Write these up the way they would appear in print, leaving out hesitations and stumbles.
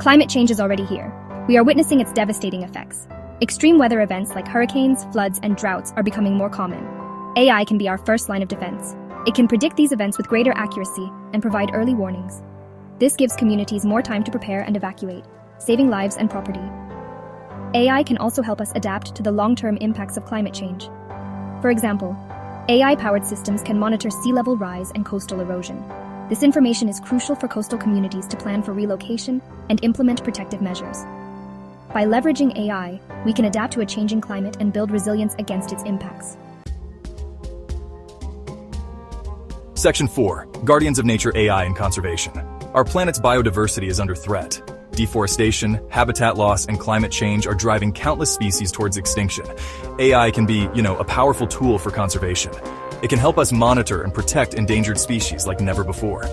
Climate change is already here. We are witnessing its devastating effects. Extreme weather events like hurricanes, floods, and droughts are becoming more common. AI can be our first line of defense. It can predict these events with greater accuracy and provide early warnings. This gives communities more time to prepare and evacuate, saving lives and property. AI can also help us adapt to the long-term impacts of climate change. For example, AI-powered systems can monitor sea level rise and coastal erosion. This information is crucial for coastal communities to plan for relocation and implement protective measures. By leveraging AI, we can adapt to a changing climate and build resilience against its impacts. Section 4. Guardians of Nature AI and Conservation. Our planet's biodiversity is under threat. Deforestation, habitat loss, and climate change are driving countless species towards extinction. AI can be, a powerful tool for conservation. It can help us monitor and protect endangered species like never before.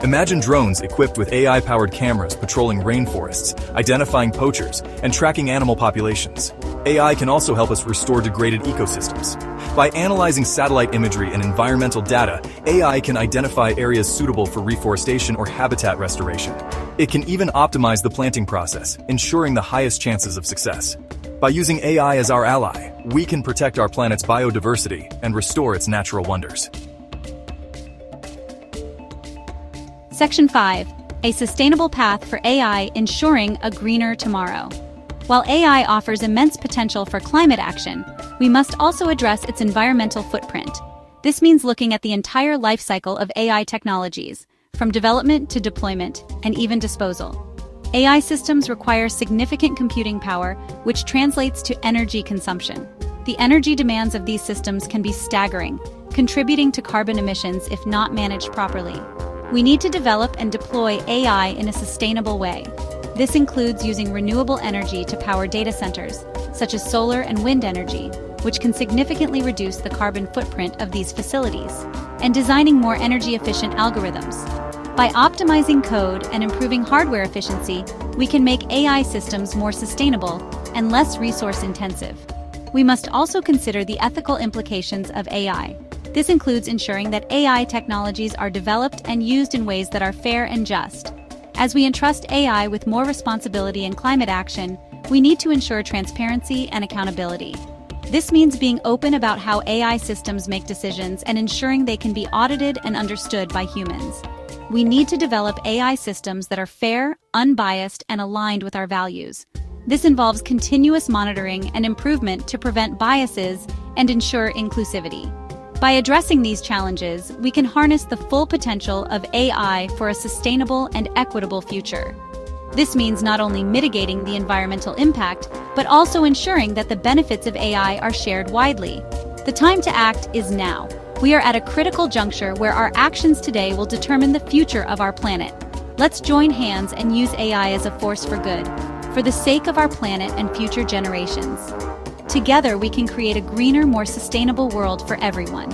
Imagine drones equipped with AI-powered cameras patrolling rainforests, identifying poachers, and tracking animal populations. AI can also help us restore degraded ecosystems. By analyzing satellite imagery and environmental data, AI can identify areas suitable for reforestation or habitat restoration. It can even optimize the planting process, ensuring the highest chances of success. By using AI as our ally, we can protect our planet's biodiversity and restore its natural wonders. Section 5. A sustainable path for AI ensuring a greener tomorrow. While AI offers immense potential for climate action, we must also address its environmental footprint. This means looking at the entire life cycle of AI technologies, from development to deployment, and even disposal. AI systems require significant computing power, which translates to energy consumption. The energy demands of these systems can be staggering, contributing to carbon emissions if not managed properly. We need to develop and deploy AI in a sustainable way. This includes using renewable energy to power data centers, such as solar and wind energy, which can significantly reduce the carbon footprint of these facilities, and designing more energy-efficient algorithms. By optimizing code and improving hardware efficiency, we can make AI systems more sustainable and less resource-intensive. We must also consider the ethical implications of AI. This includes ensuring that AI technologies are developed and used in ways that are fair and just. As we entrust AI with more responsibility in climate action, we need to ensure transparency and accountability. This means being open about how AI systems make decisions and ensuring they can be audited and understood by humans. We need to develop AI systems that are fair, unbiased, and aligned with our values. This involves continuous monitoring and improvement to prevent biases and ensure inclusivity. By addressing these challenges, we can harness the full potential of AI for a sustainable and equitable future. This means not only mitigating the environmental impact, but also ensuring that the benefits of AI are shared widely. The time to act is now. We are at a critical juncture where our actions today will determine the future of our planet. Let's join hands and use AI as a force for good, for the sake of our planet and future generations. Together, we can create a greener, more sustainable world for everyone.